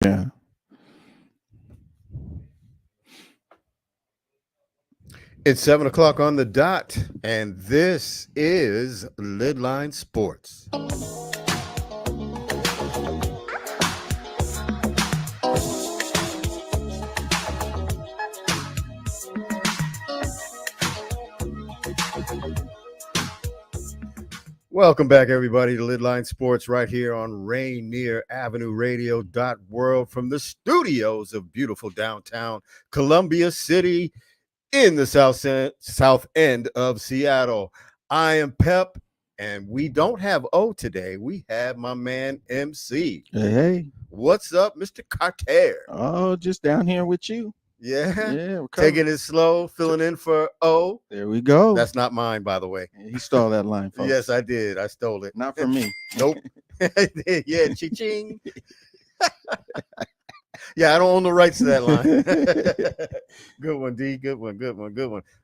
Yeah. It's 7 o'clock on the dot, and this is LidLine Sports. Welcome back, everybody, to LidLine Sports right here on Rainier Avenue Radio World from the studios of beautiful downtown Columbia City in the south end of Seattle. I am Pep, and we don't have O today. We have my man MC. Hey. What's up, Mr. Carter? Oh, just down here with you. Yeah. Yeah. Taking it slow, filling in for O. There we go. That's not mine, by the way. He stole that line, folks. Yes, I did. I stole it. Not from me. Nope. Yeah, ching. Yeah, I don't own the rights to that line. Good one, D. Good one.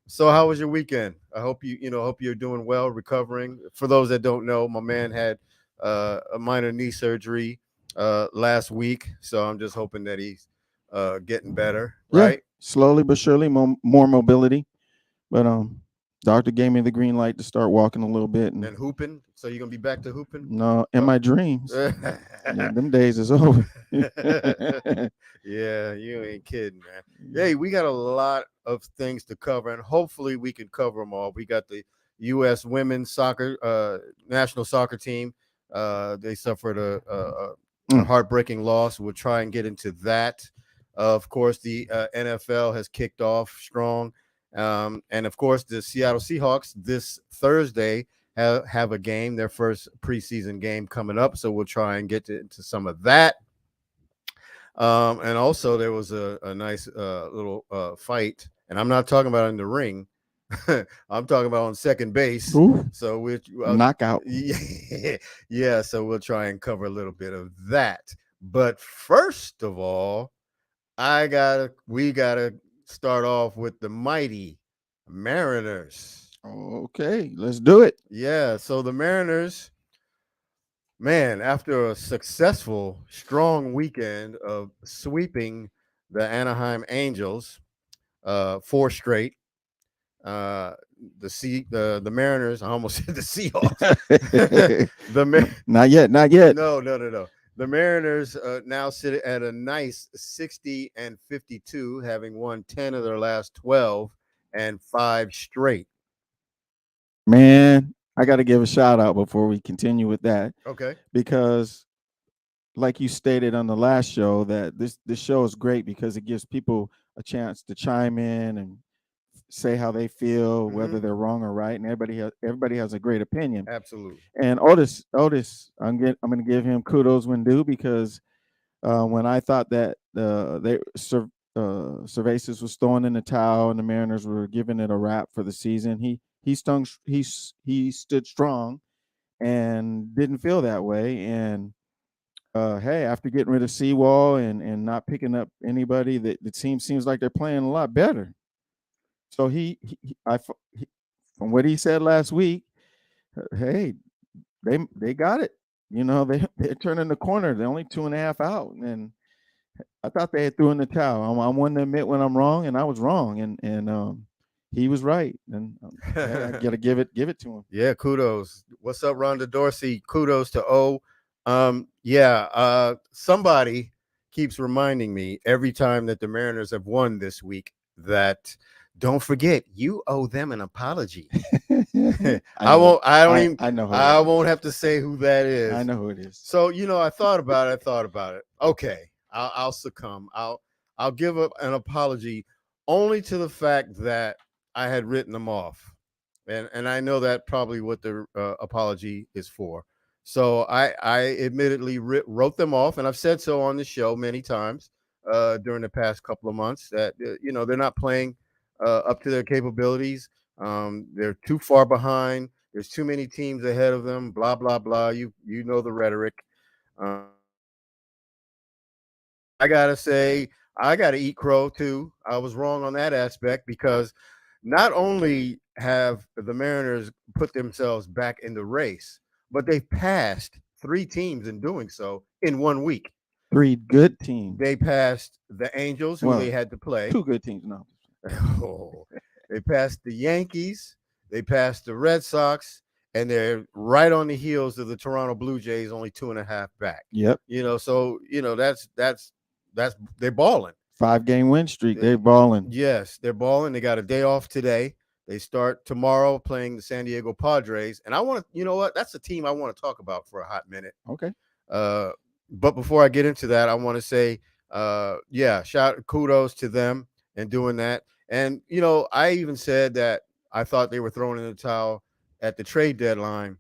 So how was your weekend? I hope hope you're doing well, recovering. For those that don't know, my man had a minor knee surgery last week. So I'm just hoping that he's getting better, right? Yeah, slowly but surely, more mobility. But doctor gave me the green light to start walking a little bit. And hooping? So you're going to be back to hooping? No, in my dreams. Yeah, them days is over. Yeah, you ain't kidding, man. Hey, we got a lot of things to cover, and hopefully we can cover them all. We got the U.S. women's soccer national soccer team. They suffered a heartbreaking loss. We'll try and get into that. Of course, the NFL has kicked off strong. And, of course, the Seattle Seahawks this Thursday have a game, their first preseason game coming up. So we'll try and get into some of that. And also there was a nice little fight. And I'm not talking about in the ring. I'm talking about on second base. Ooh, so we're knockout. Yeah. So we'll try and cover a little bit of that. But first of all, we gotta start off with the mighty Mariners. Okay, let's do it. Yeah, so the Mariners, man, after a successful, strong weekend of sweeping the Anaheim Angels, 4 straight, the Mariners, I almost said the Seahawks. Not yet. No. The Mariners now sit at a nice 60-52, having won 10 of their last 12 and 5 straight. Man, I got to give a shout out before we continue with that. Okay. Because like you stated on the last show, that this show is great because it gives people a chance to chime in and say how they feel, whether they're wrong or right, and everybody has a great opinion. Absolutely. And Otis, I'm going to give him kudos when due, because when I thought that Cervantes was throwing in the towel and the Mariners were giving it a wrap for the season, he stood strong and didn't feel that way. And hey, after getting rid of Seawall and not picking up anybody, the team seems like they're playing a lot better. So from what he said last week, hey, they got it. They're turning the corner. They're only 2.5 out, and I thought they had threw in the towel. I'm one to admit when I'm wrong, and I was wrong, and he was right, and I gotta give it to him. Yeah, kudos. What's up, Rhonda Dorsey? Kudos to O. Somebody keeps reminding me every time that the Mariners have won this week that don't forget you owe them an apology. I won't have to say who that is. I know who it is. So I thought about it. Okay, I'll succumb. I'll give up an apology only to the fact that I had written them off, and I know that probably what the apology is for. So I admittedly wrote them off, and I've said so on the show many times during the past couple of months that they're not playing up to their capabilities. They're too far behind. There's too many teams ahead of them. Blah blah blah. You know the rhetoric. I gotta say, I gotta eat crow too. I was wrong on that aspect, because not only have the Mariners put themselves back in the race, but they've passed 3 teams in doing so in 1 week. 3 good teams. They passed the Angels, who they had to play. 2 good teams. No. Oh, they passed the Yankees. They passed the Red Sox, and they're right on the heels of the Toronto Blue Jays, only 2.5 back. Yep. So that's they're balling. 5-game win streak. They're balling. Yes, they're balling. They got a day off today. They start tomorrow playing the San Diego Padres, and I want to. You know what? That's a team I want to talk about for a hot minute. Okay. But before I get into that, I want to say, kudos to them and doing that. And I even said that I thought they were throwing in the towel at the trade deadline.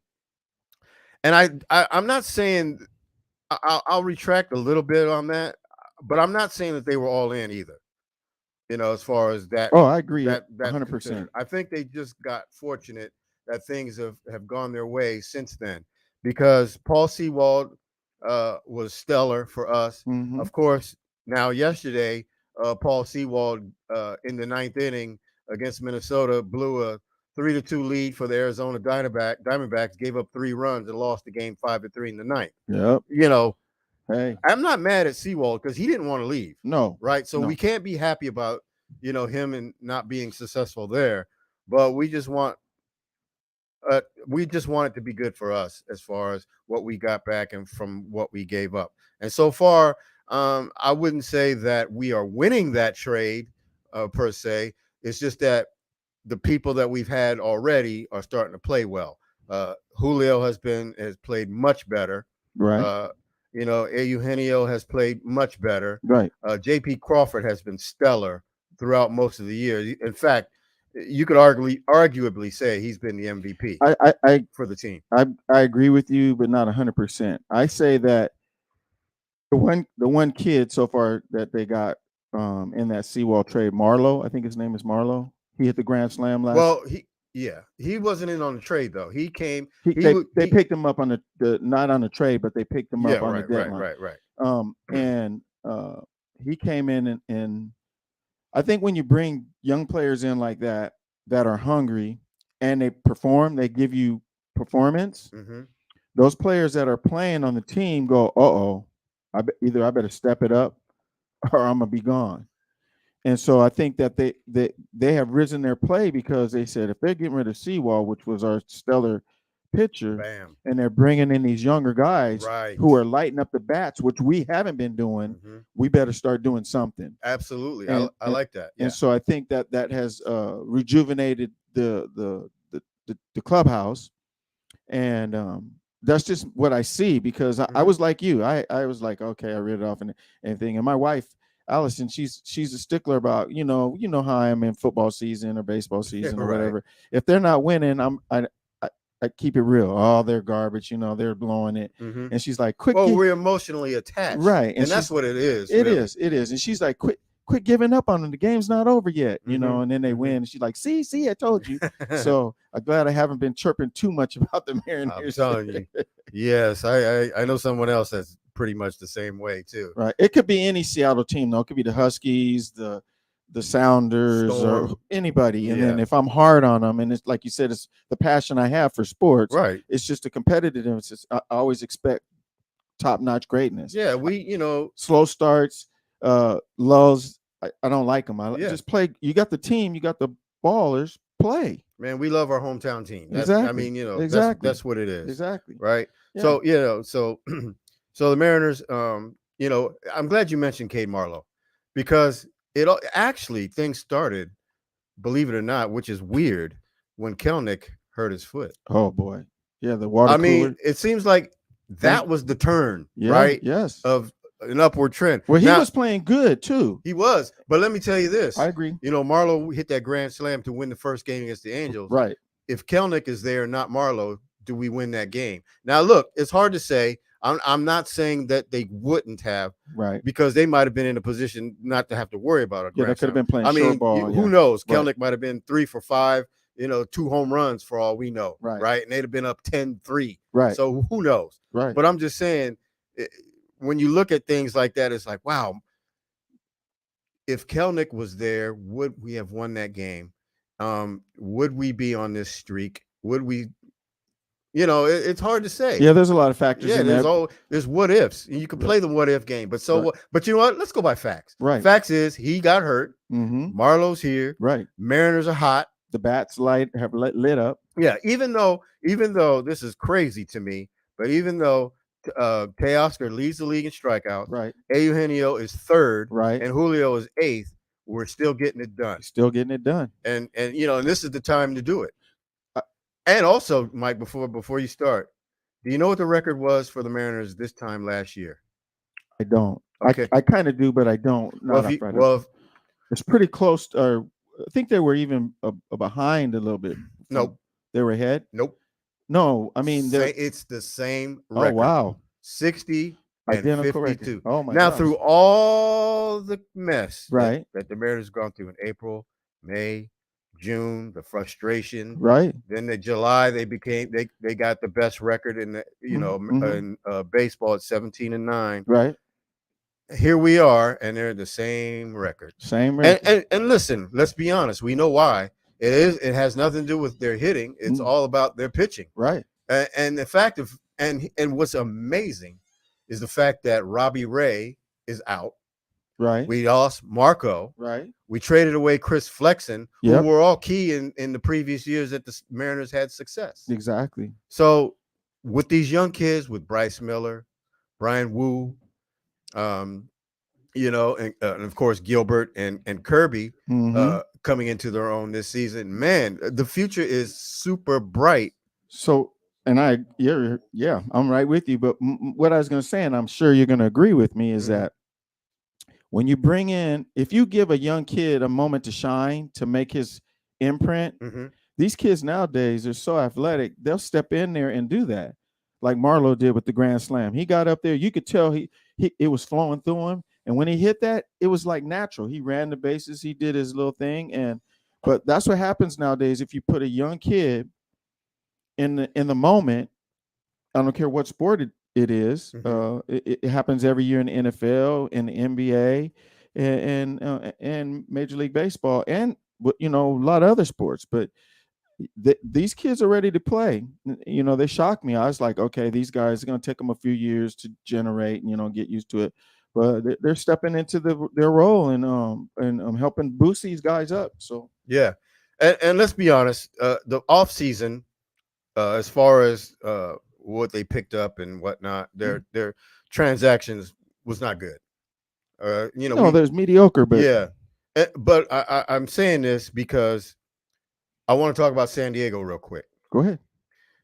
And I'm not saying I'll retract a little bit on that, but I'm not saying that they were all in either. As far as that. Oh, I agree. That 100%. I think they just got fortunate that things have gone their way since then, because Paul Sewald was stellar for us. Mhm. Of course, now yesterday, Paul Sewald in the 9th inning against Minnesota blew a 3-2 lead for the Arizona Diamondbacks, gave up 3 runs and lost the game 5-3 in the 9th. Yep. Hey, I'm not mad at Sewald because he didn't want to leave. No. Right. So no. we can't be happy about, him and not being successful there. But we just want it to be good for us as far as what we got back and from what we gave up. And so far, I wouldn't say that we are winning that trade per se. It's just that the people that we've had already are starting to play well. Julio has played much better. Right. Eugenio has played much better. Right. J.P. Crawford has been stellar throughout most of the year. In fact, you could arguably say he's been the MVP for the team. I agree with you, but not 100%. I say that the one kid so far that they got in that Sewald trade, Marlowe, I think his name is Marlowe. He hit the grand slam last. Well, he wasn't in on the trade though. He came. They picked him up on the not on the trade, but they picked him up on the deadline. Right. And he came in and I think when you bring young players in like that are hungry and they perform, they give you performance. Mm-hmm. Those players that are playing on the team go, either I better step it up or I'm gonna be gone. And so I think that they have risen their play because they said if they're getting rid of Sewald, which was our stellar pitcher, bam, and they're bringing in these younger guys who are lighting up the bats, which we haven't been doing, we better start doing something. Absolutely. I like that. Yeah. And so I think that has rejuvenated the clubhouse. And that's just what I see, because I was like you. I was like, okay, I read it off and everything. And my wife, Allison, she's a stickler about, you know how I am in football season or baseball season or whatever. If they're not winning, I keep it real. Oh, they're garbage. They're blowing it. Mm-hmm. And she's like, we're emotionally attached. Right. And that's what it is. It is. And she's like, quit giving up on them. The game's not over yet, and then they win. And she's like, see, I told you. So I'm glad I haven't been chirping too much about the Mariners. I'm telling you. Yes, I know someone else that's pretty much the same way too. Right. It could be any Seattle team, though. It could be the Huskies, the Sounders, Storm, or anybody. And then if I'm hard on them, and it's like you said, it's the passion I have for sports. Right. It's just the competitiveness. I always expect top-notch greatness. Yeah, slow starts, lulls. I don't like them. Just play. You got the team. You got the ballers. Play. Man, we love our hometown team. Exactly. I mean, exactly. That's what it is. Exactly. Right. Yeah. So so the Mariners. I'm glad you mentioned Cade Marlowe, because things started, believe it or not, which is weird, when Kelnick hurt his foot. Oh boy. Yeah, the water cooler. Mean, it seems like that was the turn, right? Yes. Of an upward trend. Well, he was playing good too. He was, but let me tell you this. I agree. Marlowe hit that grand slam to win the first game against the Angels. Right. If Kelnick is there, not Marlowe, do we win that game? Now, look, it's hard to say. I'm not saying that they wouldn't have, right? Because they might have been in a position not to have to worry about it. Yeah, they could have been playing short ball. Who knows? Kelnick might have been 3 for 5. 2 home runs for all we know. Right. And they'd have been up 10-3. Right. So who knows? Right. But I'm just saying, when you look at things like that, it's like, wow, if Kelnick was there, would we have won that game? Would we be on this streak? Would we, You know, it's hard to say. Yeah, there's a lot of factors Yeah, in there. there's what ifs. You can play the what if game, but so Right. what? But you know what? Let's go by facts. Right. Facts is he got hurt. Mm-hmm. Marlowe's here. Right. Mariners are hot. The bats have lit up. Yeah, even though this is crazy to me, but even though Teoscar leads the league in strikeouts, Right. Eugenio is third, Right. and Julio is eighth, we're still getting it done. Still getting it done. And you know, and this is the time to do it. And also, Mike, before you start, do you know what the record was for the Mariners this time last year? I don't. Okay. I kind of do, but I don't. It's pretty close. I think they were even behind a little bit. Nope. They were ahead? Nope. No, I mean, it's the same record. Oh, wow. 60 identical and 52. Record. Oh, my Now, gosh. through all the mess right. that the Mariners gone through in April, May, June, the frustration. Right. Then in July, they got the best record in the, in baseball at 17-9. Right. Here we are, and they're the same record. Same record. And listen, let's be honest. We know why. It has nothing to do with their hitting. It's all about their pitching. Right. And the fact of and what's amazing is the fact that Robbie Ray is out. Right. We lost Marco. Right. We traded away Chris Flexen, Yep. who were all key in the previous years that the Mariners had success. Exactly. So with these young kids, with Bryce Miller, Brian Wu, and of course Gilbert and Kirby coming into their own this season, man, the future is super bright. So, and I'm right with you. But what I was going to say, and I'm sure you're going to agree with me, is that when you bring in, if you give a young kid a moment to shine, to make his imprint, these kids nowadays are so athletic, they'll step in there and do that. Like Marlowe did with the grand slam. He got up there, you could tell it was flowing through him. And when he hit that, it was like natural. He ran the bases, he did his little thing. But that's what happens nowadays. If you put a young kid in the moment, I don't care what sport it is. It happens every year in the NFL, in the NBA, and Major League Baseball, and a lot of other sports. But these kids are ready to play. They shocked me. I was like, okay, these guys are going to take them a few years to generate, get used to it. But they're stepping into their role and helping boost these guys up. So yeah, and let's be honest, the off season, as far as what they picked up and whatnot, their transactions was not good. There's mediocre, but yeah. But I'm saying this because I want to talk about San Diego real quick. Go ahead.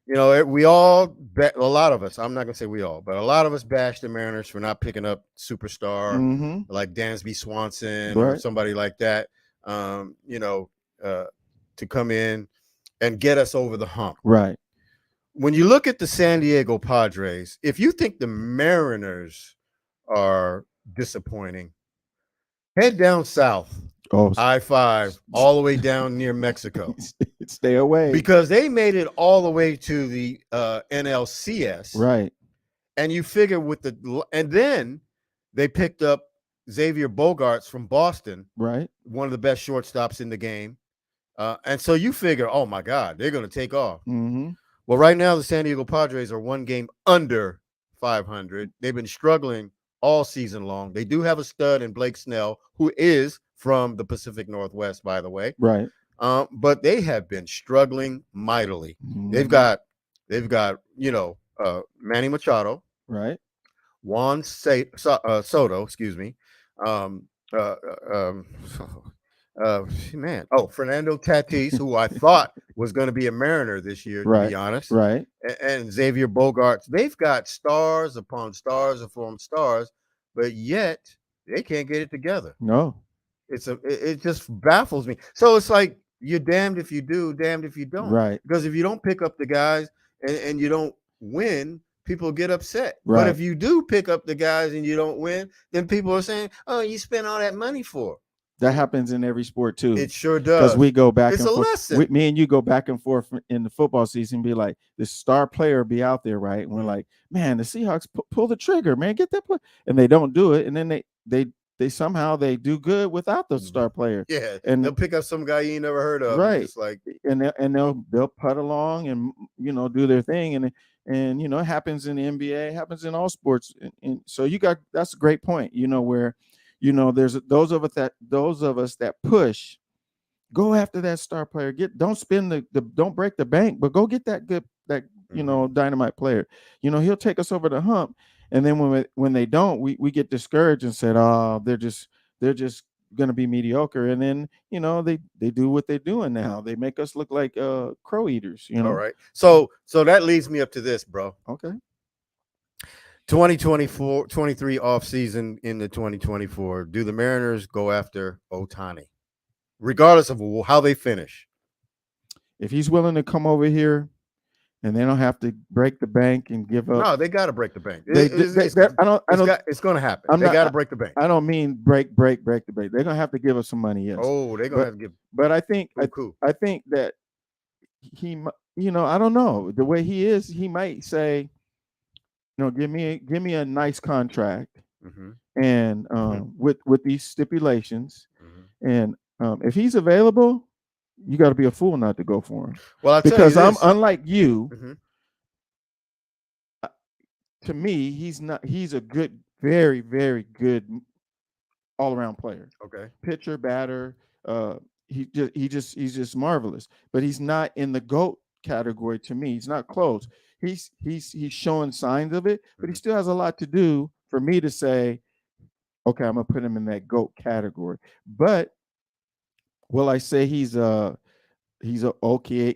We all, a lot of us, I'm not going to say we all, but a lot of us bashed the Mariners for not picking up superstar like Dansby Swanson or somebody like that, to come in and get us over the hump. Right. When you look at the San Diego Padres, if you think the Mariners are disappointing, head down south. I-5 all the way down near Mexico. Stay away. Because they made it all the way to the NLCS. Right. And you figure and then they picked up Xavier Bogaerts from Boston. Right. One of the best shortstops in the game. And so you figure, oh my God, they're going to take off. Well, right now the San Diego Padres are one game under 500. They've been struggling all season long. They do have a stud in Blake Snell, who is from the Pacific Northwest, by the way. Right. But they have been struggling mightily. They've got Manny Machado. Right. Juan Soto, excuse me. Fernando Tatis, who I thought was going to be a Mariner this year, to be honest. Right. And Xavier Bogaerts. They've got stars upon stars upon stars, but yet they can't get it together. No. It just baffles me. So it's like you're damned if you do, damned if you don't. Right. Because if you don't pick up the guys and you don't win, people get upset. Right. But if you do pick up the guys and you don't win, then people are saying, "Oh, you spent all that money for." That happens in every sport too. It sure does. Because we go back it's and a forth. Lesson. Me and you go back and forth in the football season. Be like, the star player be out there, right? And we're like, man, the Seahawks pull the trigger, man, get that play, and they don't do it, and then they somehow they do good without the star player. Yeah, And they'll pick up some guy you ain't never heard of, and right, just like, and they'll putt along and do their thing, and it happens in the NBA, it happens in all sports, and so that's a great point. Where there's those of us that push. Go after that star player. Don't spend don't break the bank, but go get that good dynamite player. He'll take us over the hump. And then when they don't, we get discouraged and said, oh, they're just gonna be mediocre. And then they do what they're doing now. They make us look like crow eaters. all right. So that leads me up to this, bro. Okay. 2024, 23 off season into 2024. Do the Mariners go after Ohtani, regardless of how they finish? If he's willing to come over here, and they don't have to break the bank and give up. No, they got to break the bank. It's going to happen. They got to break the bank. I don't mean break the bank. They're gonna have to give us some money. Yes. Oh, they're gonna have to give. But I think cool. I think that he, I don't know the way he is. He might say, give me a nice contract, and with these stipulations, and if he's available, you got to be a fool not to go for him. Well, because I'm unlike you. To me, he's a good, very, very good all-around player. Okay. Pitcher, batter, he's just marvelous. But he's not in the GOAT category to me. He's not close. He's showing signs of it, but he still has a lot to do for me to say, okay, I'm gonna put him in that GOAT category. But will I say he's a okay,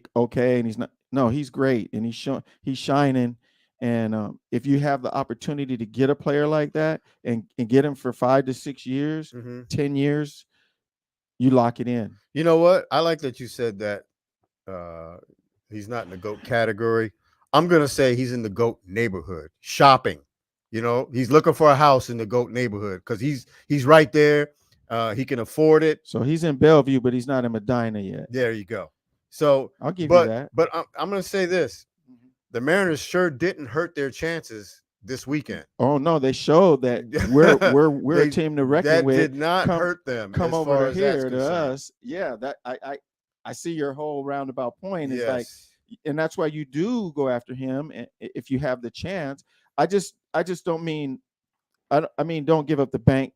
and he's not? No, he's great, and he's shining. And if you have the opportunity to get a player like that and get him for 5 to 6 years, 10 years, you lock it in. You know what? I like that you said that he's not in the GOAT category. I'm gonna say he's in the GOAT neighborhood shopping. He's looking for a house in the GOAT neighborhood because he's right there. He can afford it. So he's in Bellevue, but he's not in Medina yet. There you go. So I'll give you that. But I'm going to say this: the Mariners sure didn't hurt their chances this weekend. Oh no, they showed that we're a team to reckon with. That did not hurt them. Come over here to us. Yeah, that I see your whole roundabout point. Is like, and that's why you do go after him if you have the chance. I just don't mean. I mean, don't give up the bank,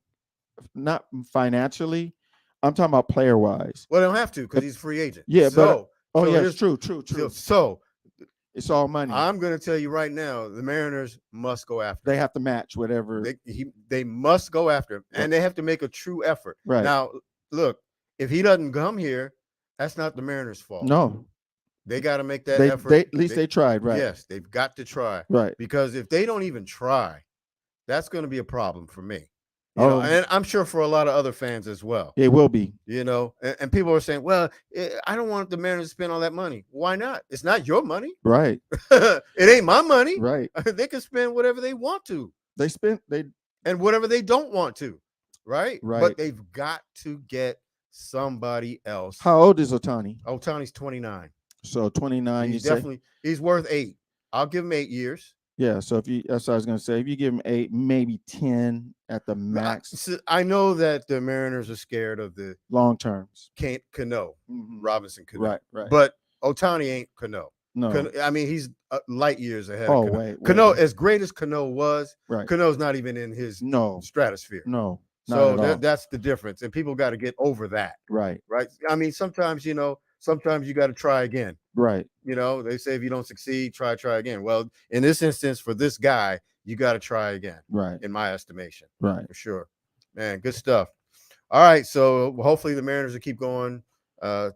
not financially. I'm talking about player wise. Well, they don't have to because he's free agent. Yeah, so it's true. So it's all money. I'm going to tell you right now, the Mariners must go after him. They have to match whatever. They must go after him, and they have to make a true effort. Right. Now, look, if he doesn't come here, that's not the Mariners' fault. No. They got to make that effort. At least they tried, right? Yes, they've got to try. Right. Because if they don't even try, that's going to be a problem for me. And I'm sure for a lot of other fans as well. It will be. And people are saying, well, I don't want the Mariners to spend all that money. Why not? It's not your money. Right. It ain't my money. Right. They can spend whatever they want to. And whatever they don't want to. Right. Right. But they've got to get somebody else. How old is Ohtani? Ohtani's 29. So 29. He's worth 8. I'll give him 8 years. Yeah, so that's what I was going to say. If you give him 8, maybe 10 at the max. I know that the Mariners are scared of the long terms. Cano, Robinson Cano. Right. But Ohtani ain't Cano. No. I mean, he's light years ahead of Cano. Wait. Cano, as great as Cano was, right. Cano's not even in his stratosphere. No. So that's the difference. And people got to get over that. Right. I mean, sometimes you got to try again. Right. They say if you don't succeed, try again. Well, in this instance, for this guy, you got to try again. Right. In my estimation. Right. For sure. Man, good stuff. All right. So hopefully the Mariners will keep going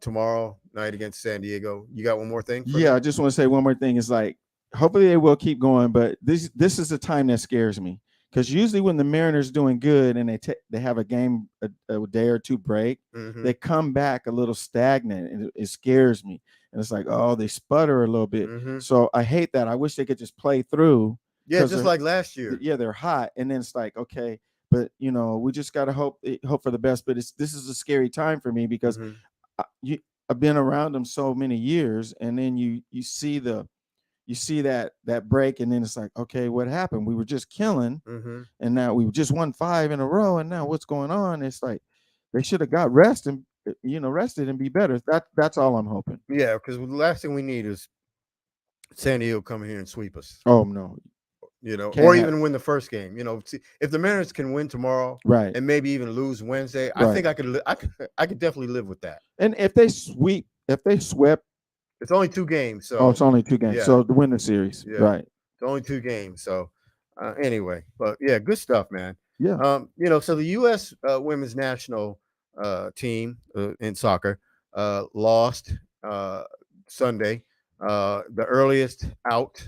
tomorrow night against San Diego. You got one more thing? I just want to say one more thing. It's like, hopefully they will keep going, but this is the time that scares me. Because usually when the Mariners doing good and they have a game a day or two break, they come back a little stagnant, and it scares me. And it's like, oh, they sputter a little bit. So I hate that. I wish they could just play through. Yeah, just like last year. Yeah, they're hot, and then it's like, okay, but we just gotta hope for the best. But this is a scary time for me because I've been around them so many years, and then you see the you see that break, and then it's like, okay, what happened? We were just killing, Mm-hmm. and now we just won 5 in a row, and now what's going on? It's like they should have got rested and be better. That's all I'm hoping. Yeah, because the last thing we need is San Diego coming here and sweep us. Oh no, Or even win the first game. If the Mariners can win tomorrow, right, and maybe even lose Wednesday, I right. think I could definitely live with that. And if they swept, It's only 2 games, oh, so it's only 2 games, yeah, so to win the series, yeah, right? it's only 2 games. So anyway, but yeah, good stuff, man. Yeah, So the U.S. Women's national team in soccer lost Sunday, the earliest out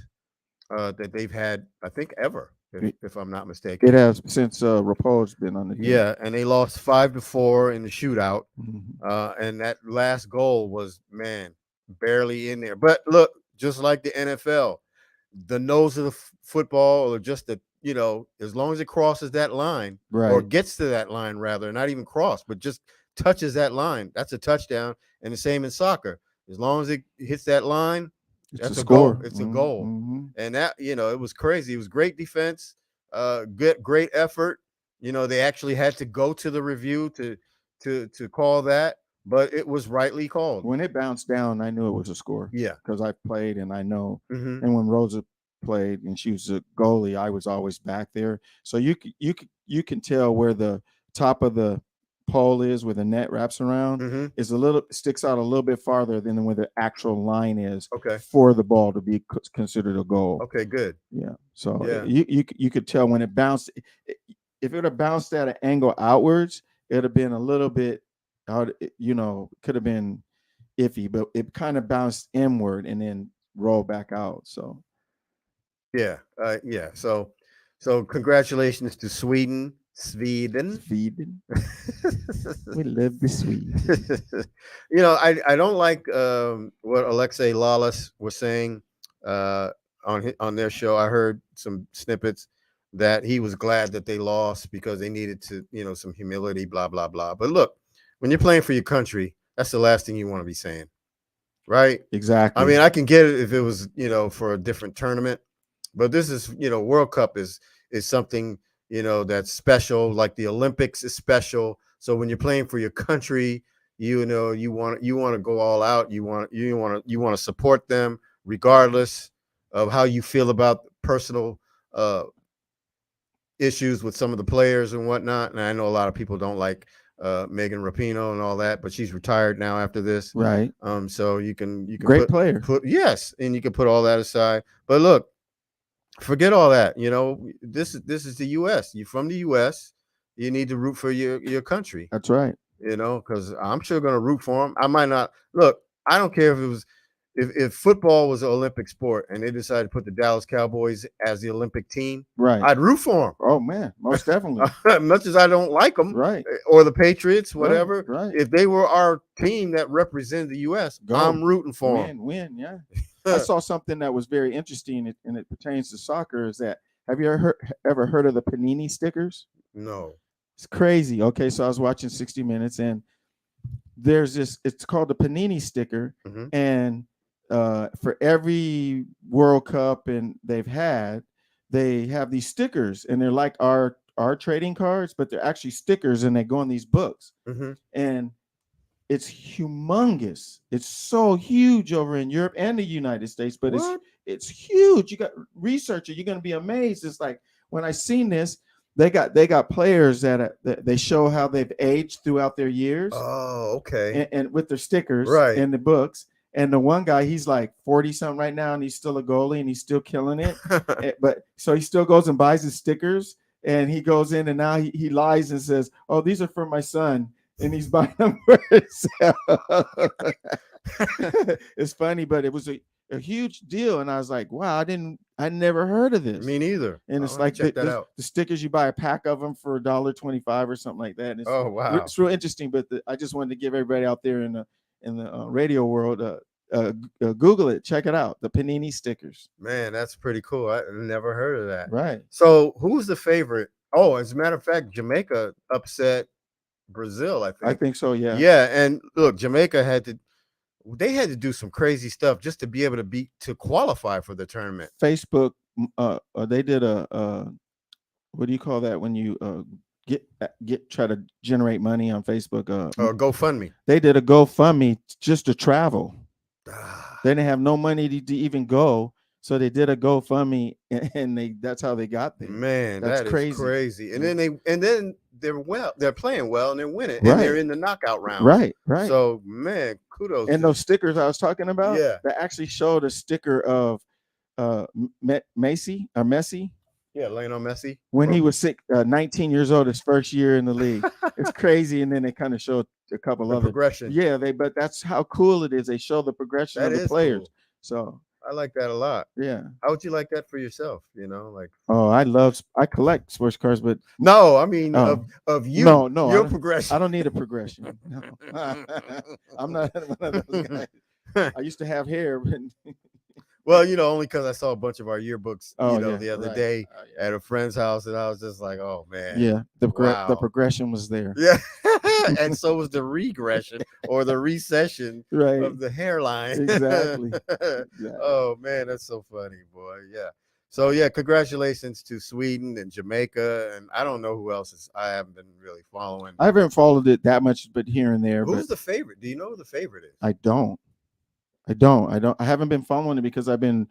that they've had, I think, ever, if I'm not mistaken. it has since Rapol's been on the team. Yeah, and they lost 5-4 in the shootout, Mhm. and that last goal was, man, barely in there. But look, just like the NFL, the nose of the football, or just as long as it crosses that line, or Right. gets to that line, rather, not even cross, but just touches that line, that's a touchdown. And the same in soccer. As long as it hits that line, It's that's a a goal. score. It's a goal. Mhm. And that, it was crazy. It was great defense, great effort. They actually had to go to the review to call that, but it was rightly called. When it bounced down, I knew it was a score. Yeah. Because I played and I know. Mm-hmm. And when Rosa played and she was a goalie, I was always back there. So you can tell where the top of the pole is, where the net wraps around, Mm-hmm. is sticks out a little bit farther than where the actual line is. Okay. For the ball to be considered a goal. Okay, good. Yeah. So Yeah. you could tell when it bounced. If it would have bounced at an angle outwards, it'd have been a little bit out. Could have been iffy, but it kind of bounced inward and then rolled back out. So yeah. So congratulations to Sweden. Sweden, we You love the Swedes. I don't like what Alexei Lalas was saying on their show. I heard some snippets that he was glad that they lost because they needed to, some humility, blah, blah, blah. But look, when you're playing for your country, that's the last thing you want to be saying, right? Exactly. I mean, I can get it if it was, for a different tournament, but this is, World Cup is something, that's special. Like the Olympics is special. So when you're playing for your country, you want to go all out. You want to support them regardless of how you feel about personal issues with some of the players and whatnot. And I know a lot of people don't like Megan Rapinoe and all that, but she's retired now after this. Right. So you can great player. Yes, and you can put all that aside. But look, forget all that. This is the U.S. You're from the U.S. You need to root for your country. That's right. Because I'm sure going to root for them. I might not. Look, I don't care if it was if football was an Olympic sport and they decided to put the Dallas Cowboys as the Olympic team, right, I'd root for them. Oh man, most definitely. Much as I don't like them, right, or the Patriots, whatever. Right. If they were our team that represented the U.S., I'm rooting for them. Win, yeah. I saw something that was very interesting, and it pertains to soccer. Is that, have you ever heard of the Panini stickers? No. It's crazy. Okay, so I was watching 60 Minutes, and there's this. It's called the Panini sticker, Mhm. and for every World Cup and they have these stickers, and they're like our trading cards, but they're actually stickers, and they go in these books. Mhm. And it's humongous. It's so huge over in Europe and the United States, but it's huge. You got research it, you're going to be amazed. It's like when I seen this, they got players that they show how they've aged throughout their years. Oh, okay. And with their stickers Right. in the books. And the one guy, he's like 40 something right now, and he's still a goalie, and he's still killing it. But so he still goes and buys his stickers, and he goes in, and now he lies and says, "Oh, these are for my son," and he's buying them for himself. It's funny, but it was a huge deal, and I was like, "Wow, I never heard of this." Me neither. And it's like the stickers, you buy a pack of them for $1.25 or something like that. And oh wow, it's real interesting. But I just wanted to give everybody out there in the radio world, Google it, check it out, the Panini stickers. Man, that's pretty cool. I never heard of that. Right. So who's the favorite? Oh, as a matter of fact, Jamaica upset Brazil, I think. I think so, yeah. Yeah, and look, Jamaica had to they had to do some crazy stuff just to be able to qualify for the tournament. Facebook, they did a what do you call that when you try to generate money on Facebook? GoFundMe. They did a GoFundMe just to travel. They didn't have no money to even go, so they did a GoFundMe, and that's how they got there. Man, that's crazy. And then they're playing well, and they're winning, right. And they're in the knockout round. Right. So man, kudos. And those stickers I was talking about, yeah, they actually showed a sticker of Messi. Yeah, Lionel Messi. When he was 19 years old, his first year in the league. It's crazy. And then they kind of showed a couple other progression. Yeah, but that's how cool it is. They show the progression of the players. Cool. So I like that a lot. Yeah. How would you like that for yourself? Like, oh, I collect sports cars, but no, I mean of you. No, your progression. I don't need a progression. No. I'm not one of those guys. I used to have hair, but well, only because I saw a bunch of our yearbooks, the other right. day at a friend's house, and I was just like, oh man. Yeah, the progression was there. Yeah. And so was the regression or the recession right. of the hairline. Exactly. Oh man, that's so funny, boy. Yeah. So yeah, congratulations to Sweden and Jamaica, and I don't know who else I haven't been really following. I haven't followed it that much, but here and there. Who's the favorite? Do you know who the favorite is? I don't. I haven't been following it because I've been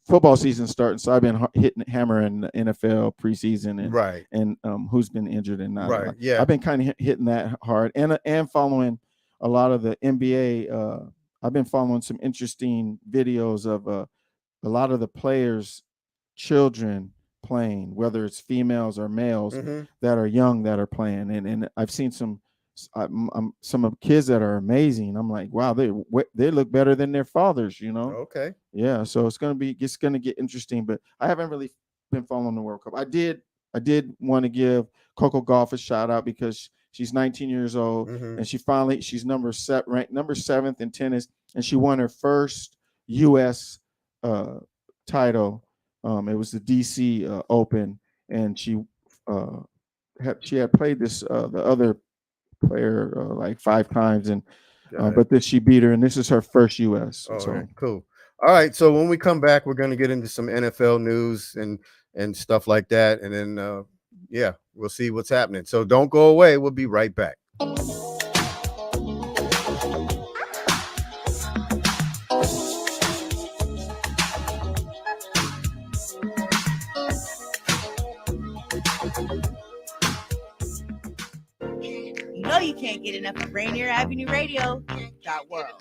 football season starting, so I've been hammering NFL preseason and right. And who's been injured and not. Right. Yeah. I've been kind of hitting that hard and following a lot of the NBA. I've been following some interesting videos of a lot of the players' children playing, whether it's females or males that are young that are playing, and I've seen some of kids that are amazing. I'm like, wow, they look better than their fathers, Okay. Yeah, so it's gonna get interesting, but I haven't really been following the World Cup. I did want to give Coco Gauff a shout out because she's 19 years old and she's ranked number 7th in tennis, and she won her first U.S. Title. It was the DC Open, and she had played this the other player like 5 times, and but then she beat her, and this is her first U.S. Oh, so right. Cool. All right, so when we come back, we're going to get into some NFL news and stuff like that, and then we'll see what's happening. So don't go away. We'll be right back. You can't get enough of Rainier Avenue Radio .world.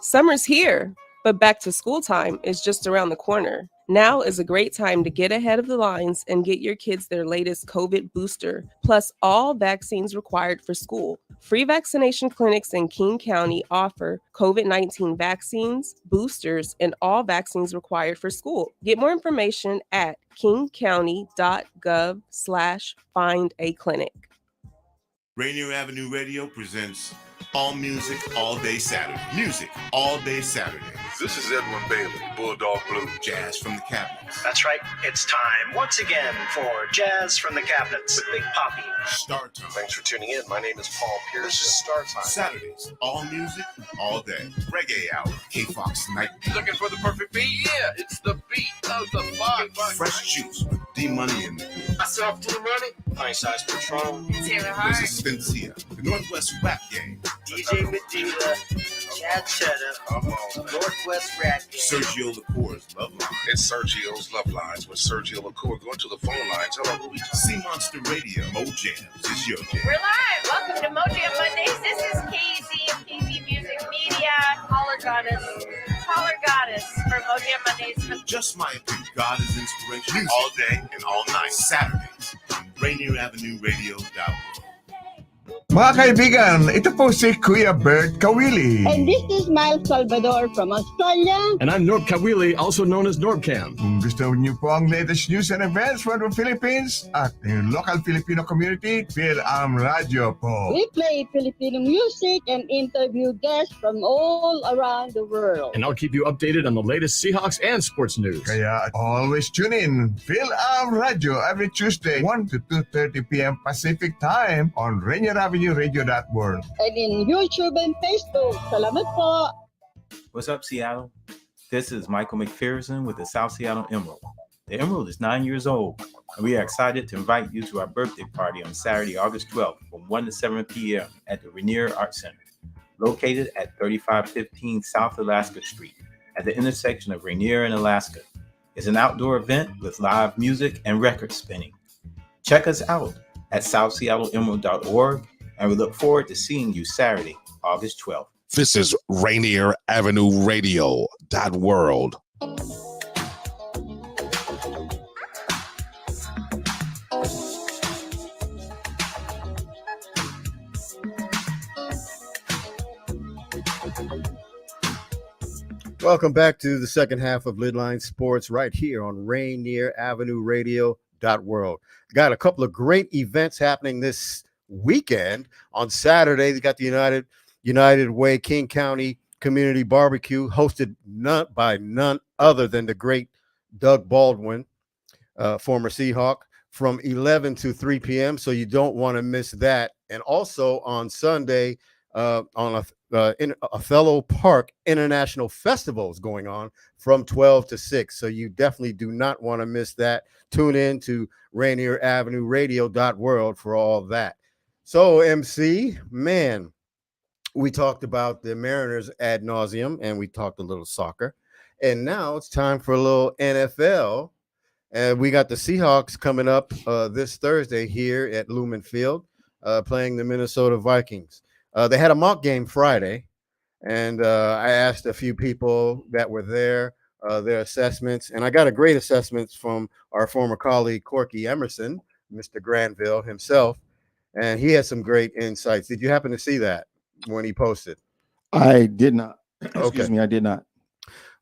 Summer's here, but back to school time is just around the corner. Now is a great time to get ahead of the lines and get your kids their latest COVID booster, plus all vaccines required for school. Free vaccination clinics in King County offer COVID-19 vaccines, boosters, and all vaccines required for school. Get more information at kingcounty.gov/findaclinic. Rainier Avenue Radio presents All Music, All Day Saturday. Music, all day Saturday. This is Edwin Bailey, Bulldog Blue. Jazz from the Cabinets. That's right. It's time once again for Jazz from the Cabinets with Big Poppy. Start Time. Thanks for tuning in. My name is Paul Pierce. This is Start Time. Saturdays, all music, all day. Reggae Hour, K-Fox Night. Looking for the perfect beat? Yeah, it's the beat of the Fox. Fresh Juice with D-Money in the Myself to the money. Nice Size Patrol. Taylor Hart. This is Spencia, the Northwest Rap Gang. DJ Medina. Chad Cheddar. Northwest Rap Gang. Sergio Lacour's Love Line. It's Sergio's Love Lines with Sergio LaCour. Go to the phone line. Tell her who we Sea Monster Radio. Mo Jams is your jam. We're live. Welcome to Mo Jam Mondays. This is KZ of KZ Music Media. Caller Goddess for Mo Jam Mondays. Just my opinion. God is inspiration. Music all day and all night. Saturdays on Rainier Avenue Radio. Mga kaibigan, ito po si Kuya Bert Kawili. And this is Miles Salvador from Australia. And I'm Norb Kawili, also known as Norbcam. Kung gusto niyo po ang latest news and events from the Philippines at the local Filipino community, Phil-Am Radio po. We play Filipino music and interview guests from all around the world. And I'll keep you updated on the latest Seahawks and sports news. Kaya always tune in, Phil-Am Radio every Tuesday, 1 to 2:30 p.m. Pacific Time on Rainier Avenue Radio World. And in YouTube and Facebook. Salamat po. What's up, Seattle? This is Michael McPherson with the South Seattle Emerald. The Emerald is 9 years old, and we are excited to invite you to our birthday party on Saturday, August 12th from 1 to 7 p.m. at the Rainier Arts Center, located at 3515 South Alaska Street at the intersection of Rainier and Alaska. It's an outdoor event with live music and record spinning. Check us out at southseattleemerald.org, and we look forward to seeing you Saturday, August 12th. This is Rainier Avenue Radio .world. Welcome back to the second half of LidLine Sports right here on Rainier Avenue Radio .world. Got a couple of great events happening this weekend. On Saturday, they got the United Way King County Community Barbecue, hosted by none other than the great Doug Baldwin, former Seahawk, from 11 to 3 p.m. So you don't want to miss that. And also on Sunday, on Othello Park International Festival is going on from 12 to 6. So you definitely do not want to miss that. Tune in to Rainier Avenue Radio .world for all that. So, MC, man, we talked about the Mariners ad nauseum, and we talked a little soccer. And now it's time for a little NFL. And we got the Seahawks coming up this Thursday here at Lumen Field, playing the Minnesota Vikings. They had a mock game Friday, and I asked a few people that were there their assessments, and I got a great assessment from our former colleague Corky Emerson, Mr. Granville himself, and he had some great insights. Did you happen to see that when he posted? I did not. Okay. Excuse me, I did not.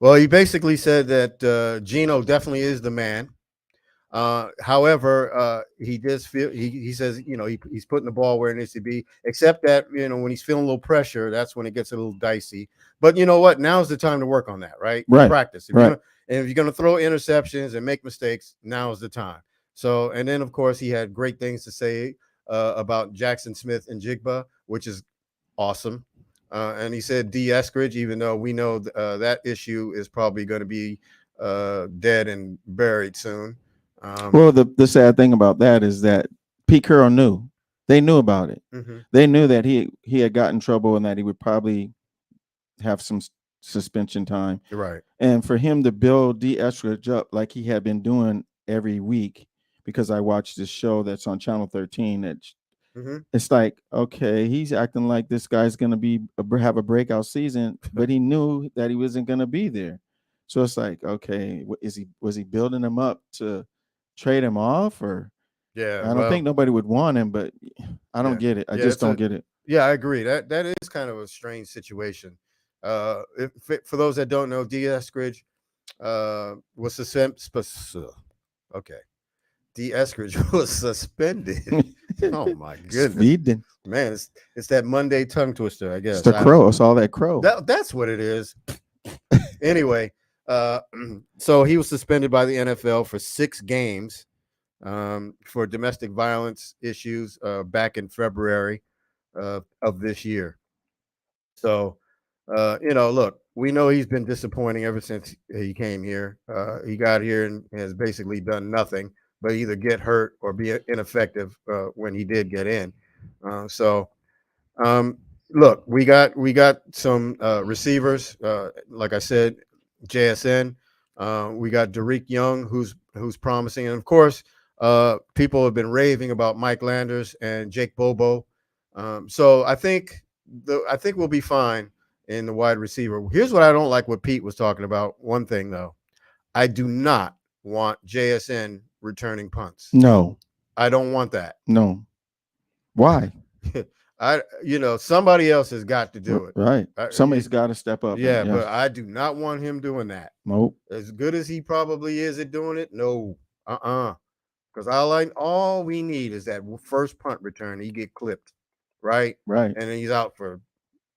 Well, he basically said that Geno definitely is the man. However, he does feel he says, you know, he's putting the ball where it needs to be, except that, you know, when he's feeling a little pressure, that's when it gets a little dicey. But you know what? Now's the time to work on that, right? Right. Practice. And if you're going to throw interceptions and make mistakes, now is the time. So, and then of course he had great things to say about Jackson Smith and Jigba, which is awesome. And he said D. Eskridge, even though we know that issue is probably going to be dead and buried soon. Well, the sad thing about that is that Pete Carroll knew. They knew about it. Mm-hmm. They knew that he had got in trouble and that he would probably have some suspension time. Right. And for him to build D. Eskridge up like he had been doing every week, because I watched this show that's on Channel 13, that it's like, okay, he's acting like this guy's going to have a breakout season, but he knew that he wasn't going to be there. So it's like, okay, was he building him up to trade him off? Or yeah, I don't think nobody would want him, but I don't get it. I just don't get it. Yeah, I agree. That is kind of a strange situation. For those that don't know, D. Eskridge was suspended. Okay. D. Eskridge was suspended. Oh my goodness. Man, it's that Monday tongue twister, I guess. It's the crow. It's all that crow. That's what it is. Anyway, so he was suspended by the NFL for 6 games for domestic violence issues back in February of this year. So, you know, look, we know he's been disappointing ever since he came here. He got here and has basically done nothing but either get hurt or be ineffective when he did get in. Look, we got some receivers. Like I said, JSN. We got Derek Young, who's promising, and of course, people have been raving about Mike Landers and Jake Bobo. So I think we'll be fine in the wide receiver. Here's what I don't like what Pete was talking about. One thing though, I do not want JSN returning punts. No, I don't want that. No. Why? Somebody else has got to do it. Right. Somebody's got to step up. Yeah, but I do not want him doing that. Nope. As good as he probably is at doing it, no. Because all we need is that first punt return. He get clipped, right? Right. And then he's out for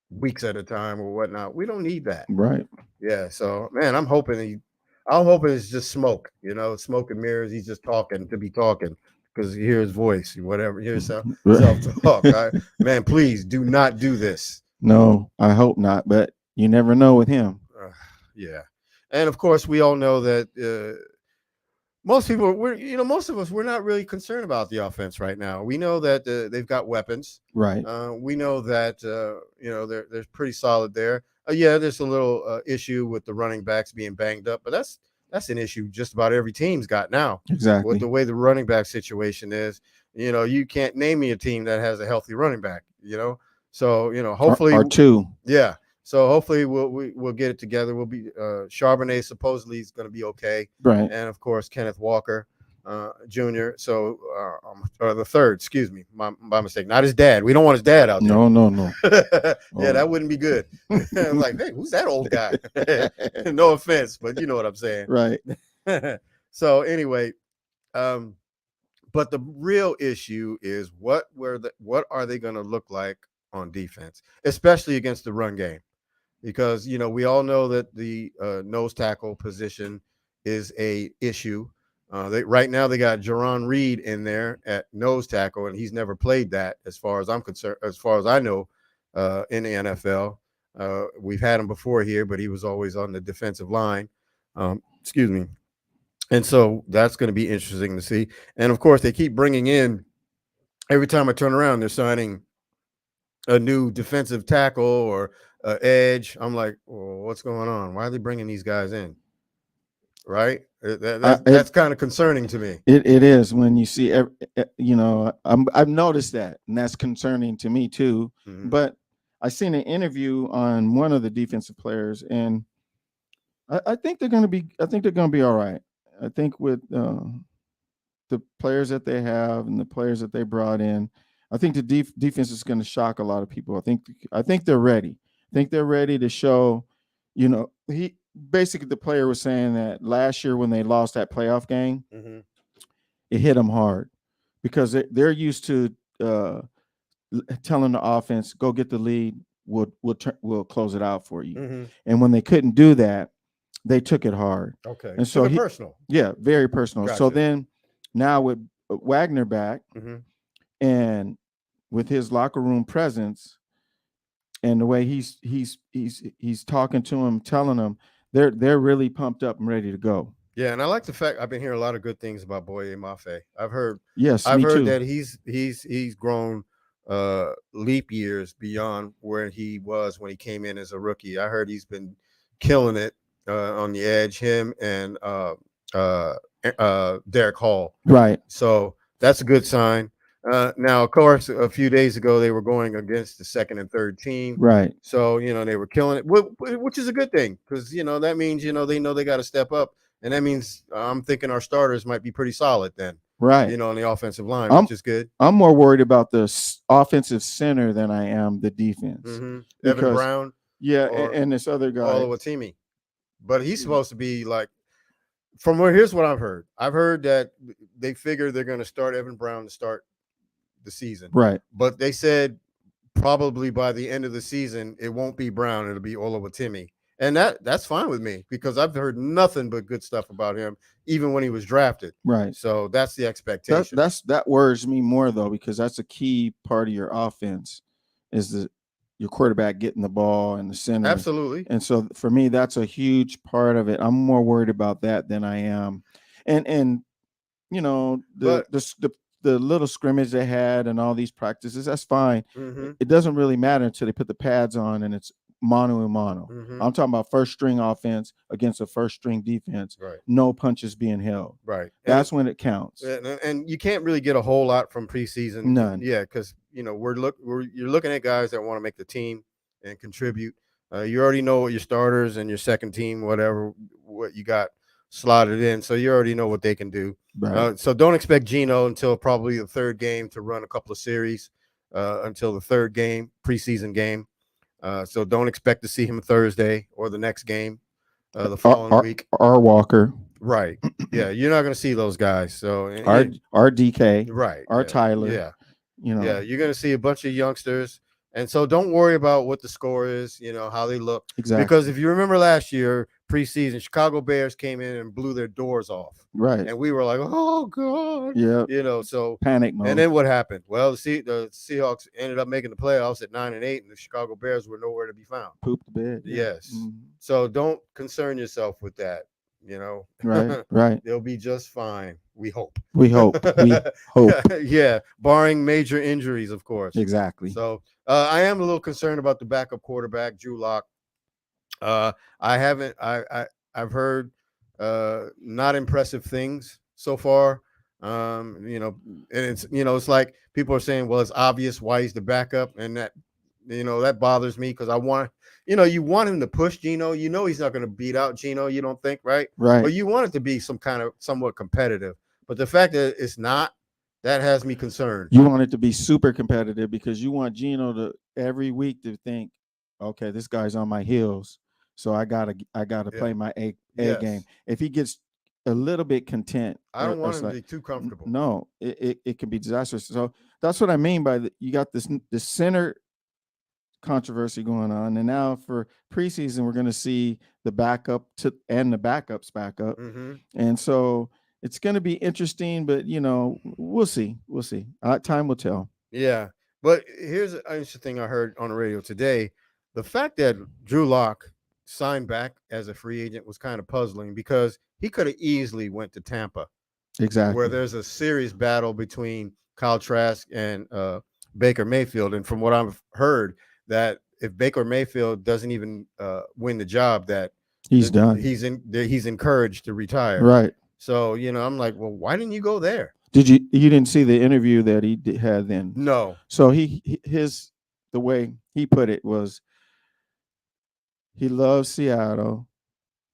weeks at a time or whatnot. We don't need that. Right. Yeah. So, man, I'm hoping it's just smoke. Smoke and mirrors. He's just talking to be talking because you hear his voice, whatever. Hear self-talk. Man, please do not do this. No, I hope not. But you never know with him. Yeah. And of course, we all know that most of us, we're not really concerned about the offense right now. We know that they've got weapons. Right. We know that, they're pretty solid there. There's a little issue with the running backs being banged up, but that's an issue just about every team's got now. Exactly. With the way the running back situation is, you can't name me a team that has a healthy running back, So, hopefully. Or two. Yeah. So hopefully we'll get it together. We'll be Charbonnet supposedly is going to be okay, right? And of course Kenneth Walker, Jr. So the third, excuse me, my mistake. Not his dad. We don't want his dad out there. No. Yeah, that wouldn't be good. I'm like, hey, who's that old guy? No offense, but you know what I'm saying, right? So anyway, but the real issue is what are they going to look like on defense, especially against the run game. Because, we all know that the nose tackle position is a issue. Right now they got Jerron Reed in there at nose tackle, and he's never played that as far as I'm concerned, as far as I know, in the NFL. We've had him before here, but he was always on the defensive line. Excuse me. And so that's going to be interesting to see. And, of course, they keep bringing in, every time I turn around, they're signing a new defensive tackle or edge. I'm like, well, what's going on? Why are they bringing these guys in? Right? That's kind of concerning to me. It is when you see, I've noticed that, and that's concerning to me too. Mm-hmm. But I seen an interview on one of the defensive players, and I think they're going to be all right. I think with the players that they have and the players that they brought in, I think the defense is going to shock a lot of people. I think they're ready. I think they're ready to show, the player was saying that last year when they lost that playoff game, mm-hmm. it hit them hard because they're used to telling the offense, go get the lead. We'll close it out for you. Mm-hmm. And when they couldn't do that, they took it hard. Okay. And so personal. Yeah, very personal. Gotcha. So then now with Wagner back, mm-hmm. and with his locker room presence and the way he's talking to him, telling them they're really pumped up and ready to go. Yeah, and I like the fact I've been hearing a lot of good things about Boye Mafe. I've heard that he's grown leap years beyond where he was when he came in as a rookie. I heard he's been killing it on the edge, him and Derek Hall. Right. So that's a good sign. Now, of course, a few days ago, they were going against the second and third team. Right. So, they were killing it, which is a good thing because, that means, they know they got to step up. And that means I'm thinking our starters might be pretty solid then. Right. On the offensive line, which is good. I'm more worried about the offensive center than I am the defense. Mm-hmm. Evan Brown. Yeah, and this other guy. Oluwatimi. But he's supposed to be like, here's what I've heard. I've heard that they figure they're going to start Evan Brown to start the season. Right. But they said probably by the end of the season, it won't be Brown. It'll be Oluwatimi. And that's fine with me because I've heard nothing but good stuff about him, even when he was drafted. Right. So that's the expectation. That worries me more, though, because that's a key part of your offense is your quarterback getting the ball in the center. Absolutely. And so for me, that's a huge part of it. I'm more worried about that than I am. And the little scrimmage they had and all these practices, that's fine. Mm-hmm. It doesn't really matter until they put the pads on and it's mano a mano. Mm-hmm. I'm talking about first string offense against a first string defense. Right. No punches being held. Right. That's when it counts. And you can't really get a whole lot from preseason. None. Yeah, because you're looking at guys that want to make the team and contribute. You already know what your starters and your second team, what you got slotted in, so you already know what they can do. Right. So don't expect Geno until probably the third game to run a couple of series. until the third game, preseason game. So don't expect to see him Thursday or the next game the following week. R. Walker. Right. Yeah, you're not going to see those guys. So R. DK. Right. R. Tyler. Yeah. Yeah, you're going to see a bunch of youngsters. And so don't worry about what the score is, how they look. Exactly. Because if you remember last year, preseason, Chicago Bears came in and blew their doors off. Right. And we were like, oh, God. Yeah. So panic mode. And then what happened? Well, the Seahawks ended up making the playoffs at 9-8, and the Chicago Bears were nowhere to be found. Pooped the bed. Yes. Mm-hmm. So don't concern yourself with that. Right. They'll be just fine. We hope. We hope. Yeah, barring major injuries, of course. Exactly. So I am a little concerned about the backup quarterback, Drew Lock. I've heard not impressive things so far. And it's like people are saying, well, it's obvious why he's the backup, and that bothers me because I want. You want him to push Geno. He's not going to beat out Geno. You don't think, right? Right. But you want it to be somewhat competitive. But the fact that it's not, that has me concerned. You want it to be super competitive because you want Geno to every week to think, okay, this guy's on my heels, so I gotta play my A game. If he gets a little bit content, I don't want him to be too comfortable. No, it can be disastrous. So that's what I mean by you got this center controversy going on, and now for preseason we're going to see the backup and the backups back up, and so it's going to be interesting. But we'll see. Time will tell. Yeah, but here's an interesting thing I heard on the radio today: the fact that Drew Lock signed back as a free agent was kind of puzzling because he could have easily went to Tampa, exactly, where there's a serious battle between Kyle Trask and Baker Mayfield, and from what I've heard, that if Baker Mayfield doesn't even win the job, that he's done. He's encouraged to retire. Right. So I'm like, well, why didn't you go there? You didn't see the interview that he had then? No. So the way he put it was, he loves Seattle.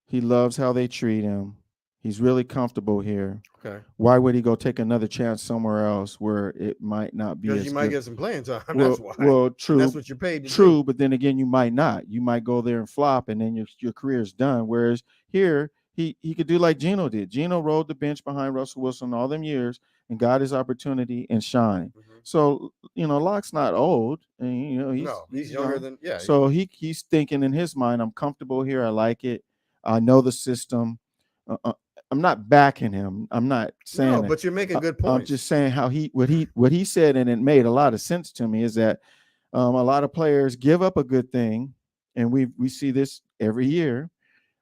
He loves how they treat him. He's really comfortable here. Okay. Why would he go take another chance somewhere else where it might not be? Because you might get some playing time. Well, that's why. Well, true. That's what you're paid to do. But then again, you might not. You might go there and flop, and then your career's done. Whereas here, he could do like Geno did. Geno rode the bench behind Russell Wilson all them years and got his opportunity and shine. So Lock's not old, and he's younger than So he's thinking in his mind, I'm comfortable here. I like it. I know the system. I'm not backing him. I'm not saying no, but you're making good points. I'm just saying what he said, and it made a lot of sense to me, is that a lot of players give up a good thing, and we see this every year,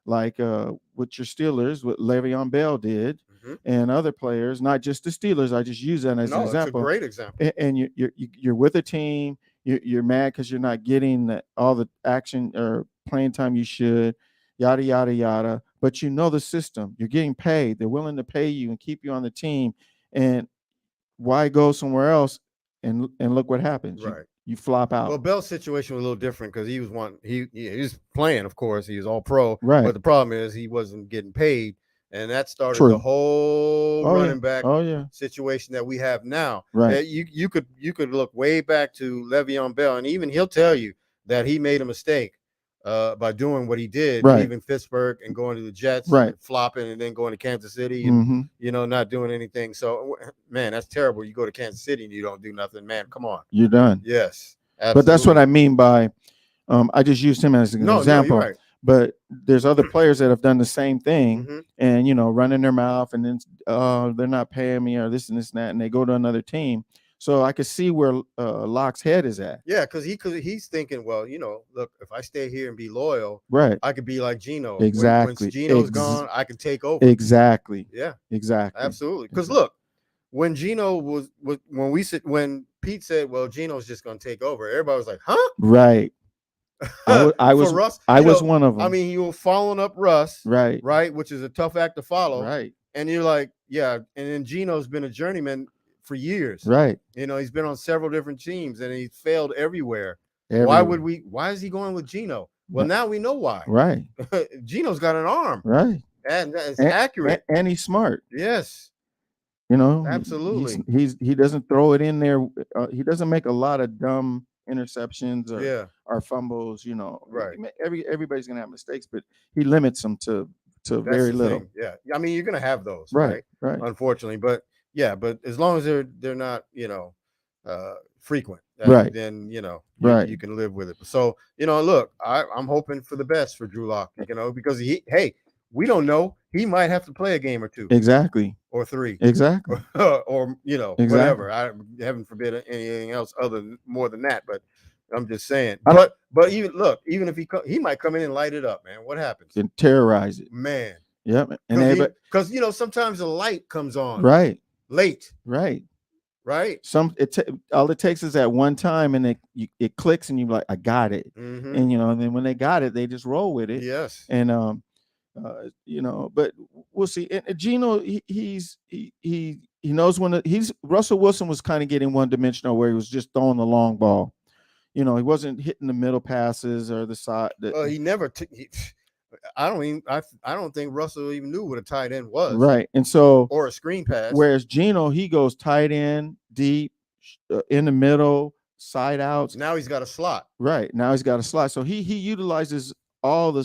like with your Steelers, what Le'Veon Bell did, and other players, not just the Steelers. I just use that as an example. It's a great example. And you're with a team. You're mad because you're not getting all the action or playing time you should. Yada, yada, yada. But the system. You're getting paid. They're willing to pay you and keep you on the team. And why go somewhere else and look what happens? Right. You flop out. Well, Bell's situation was a little different because he was playing, of course. He was all pro. Right. But the problem is he wasn't getting paid. And that started the whole running back situation that we have now. Right. You could look way back to Le'Veon Bell, and even he'll tell you that he made a mistake by doing what he did, leaving Pittsburgh and going to the Jets, and flopping, and then going to Kansas City and not doing anything. So, man, that's terrible. You go to Kansas City and you don't do nothing, man. Come on, you're done. Yes, absolutely. But that's what I mean by I just used him as an example. You're right. But there's other players that have done the same thing, and running their mouth, and then they're not paying me or this and that, and they go to another team. So I could see where Lock's head is at. Yeah, because he's thinking, well, look, if I stay here and be loyal, right, I could be like Geno. Exactly. When Geno's gone, I can take over. Exactly. Yeah. Exactly. Absolutely. Because look, when Geno when Pete said, well, Geno's just going to take over, everybody was like, huh? Right. I was Russ, I was one of them. I mean, you were following up Russ, right, which is a tough act to follow, right? And you're like, yeah, and then Geno's been a journeyman for years, right? He's been on several different teams and he's failed everywhere. Why is he going with Geno? Well, now we know why. Right. Geno's got an arm, right, and it's accurate, and he's smart. Yes. You know, Absolutely. he doesn't throw it in there. He doesn't make a lot of dumb interceptions or fumbles. You know, Right. Everybody's gonna have mistakes, but he limits them to That's very the little. thing. Yeah. I mean, you're gonna have those, Right. right? Unfortunately, but yeah, but as long as they're not, frequent, Right. then Right. you can live with it. So look, I'm hoping for the best for Drew Lock, because we don't know, he might have to play a game or two. Exactly. Or three. Exactly. or Exactly. whatever. I heaven forbid anything else more than that, but I'm just saying. But even if he might come in and light it up, man. What happens? And terrorize it, man. Yep. And because sometimes the light comes on right late. Right. All it takes is at one time, and it clicks, and you're like, I got it. Mm-hmm. And and then when they got it, they just roll with it. Yes. And but we'll see. And Gino, he knows when Russell Wilson was kind of getting one dimensional, where he was just throwing the long ball. He wasn't hitting the middle passes or the side. He never. I don't think Russell even knew what a tight end was. Right. And so, or a screen pass. Whereas Gino, he goes tight end, deep, in the middle, side outs. Now he's got a slot. Right. Now he's got a slot. So he utilizes all the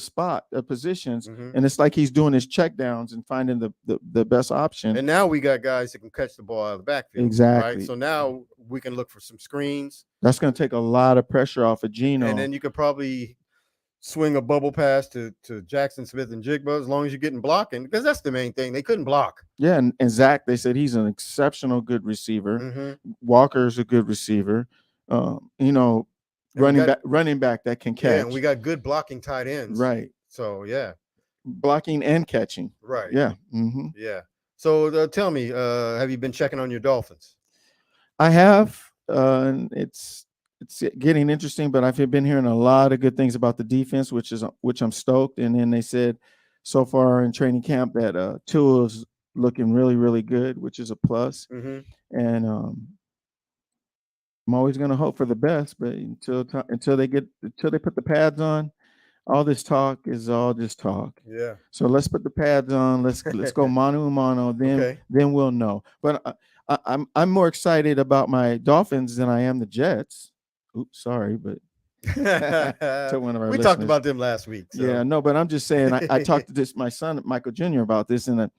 positions, Mm-hmm. and it's like he's doing his check downs and finding the best option. And now we got guys that can catch the ball out of the backfield. Exactly. Right. So now we can look for some screens. That's going to take a lot of pressure off of Gino. And then you could probably swing a bubble pass to Jackson Smith and Jigba, as long as you're getting blocking, because that's the main thing. They couldn't block. Yeah, and Zach, they said he's an exceptional good receiver. Mm-hmm. Walker's a good receiver. Running back that can catch. Yeah, and we got good blocking tight ends. Right. So yeah, blocking and catching. Right. Yeah. Mm-hmm. Yeah. So tell me, have you been checking on your Dolphins? I have. It's getting interesting, but I've been hearing a lot of good things about the defense, which I'm stoked. And then they said so far in training camp that Tua is looking really, really good, which is a plus. Mm-hmm. And I'm always going to hope for the best, but until they put the pads on, all this talk is all just talk. Yeah. So let's put the pads on. Let's go mano a mano. Then we'll know. But I'm more excited about my Dolphins than I am the Jets. Oops, sorry, but to one of our we talked about them last week. So. Yeah, no, but I'm just saying. I talked to my son Michael Jr. about this, and I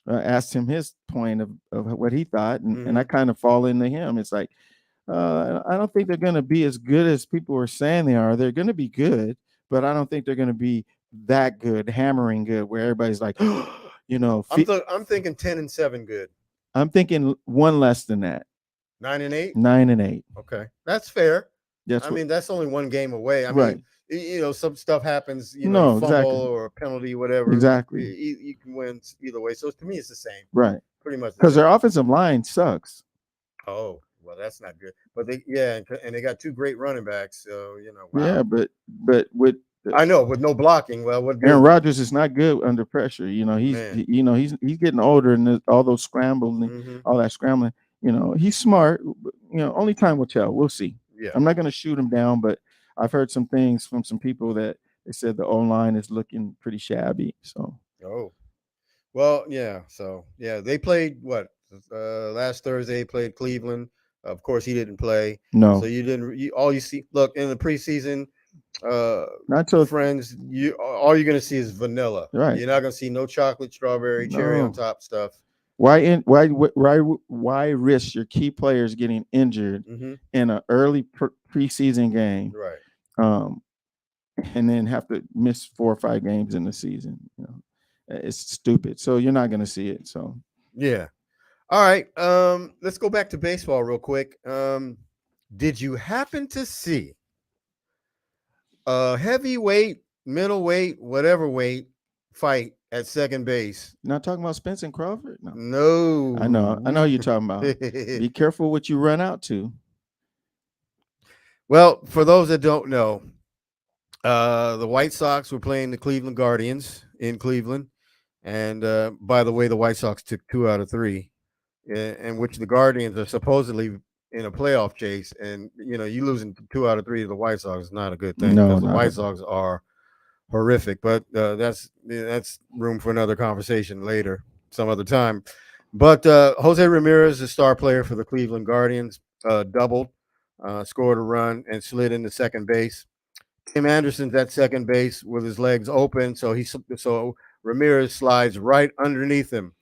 asked him his point of what he thought, and I kind of fall into him. It's like I don't think they're going to be as good as people are saying they are. They're going to be good, but I don't think they're going to be that good, hammering good, where everybody's like, I'm thinking 10-7 good. I'm thinking one less than that. 9-8. 9-8. Okay, that's fair. That's that's only one game away. I right. mean, some stuff happens, no, fumble exactly. or a penalty, whatever. Exactly. You can win either way. So to me, it's the same. Right. Pretty much. Because their offensive line sucks. Oh, well, that's not good. But and they got two great running backs. So, wow. Yeah, but with I know, with no blocking. Well, what Aaron Rodgers is not good under pressure. He's getting older, and all those scrambling, all that scrambling. He's smart. Only time will tell. We'll see. Yeah. I'm not going to shoot him down, but I've heard some things from some people that they said the O-line is looking pretty shabby. So. Oh, well, yeah. So they played last Thursday. They played Cleveland. Of course, he didn't play. No. So you didn't. All you see, look in the preseason. Not till friends. All you're going to see is vanilla. Right. You're not going to see no chocolate, strawberry, cherry on top stuff. Why risk your key players getting injured in an early preseason game, right? And then have to miss 4 or 5 games in the season? It's stupid. So you're not going to see it. So yeah. All right. Let's go back to baseball real quick. Did you happen to see a heavyweight, middleweight, whatever weight fight at second base? Not talking about Spence and Crawford? No. I know who you're talking about. Be careful what you run out to. Well, for those that don't know, the White Sox were playing the Cleveland Guardians in Cleveland. And by the way, the White Sox took 2 out of 3, in which the Guardians are supposedly in a playoff chase. And, you losing 2 out of 3 to the White Sox is not a good thing. No, the White Sox are horrific, but that's room for another conversation later, some other time. But Jose Ramirez, the star player for the Cleveland Guardians, doubled, scored a run, and slid into second base. Tim Anderson's at second base with his legs open, so Ramirez slides right underneath him.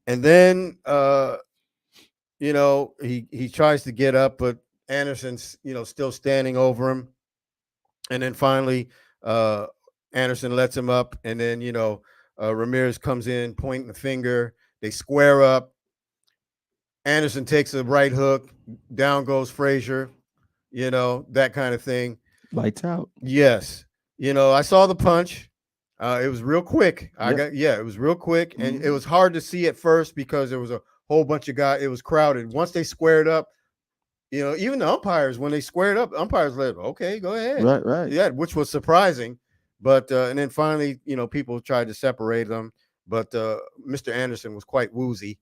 And then he tries to get up, but Anderson's still standing over him. And then finally Anderson lets him up, and then Ramirez comes in pointing the finger. They square up. Anderson takes a right hook, down goes Frazier, that kind of thing. Lights out. Yes. I saw the punch. It was real quick. It was real quick. And it was hard to see at first because there was a whole bunch of guys. It was crowded. Once they squared up, even the umpires, when they squared up, umpires let, okay, go ahead. Right. Yeah, which was surprising. But and then finally, people tried to separate them. But Mr. Anderson was quite woozy.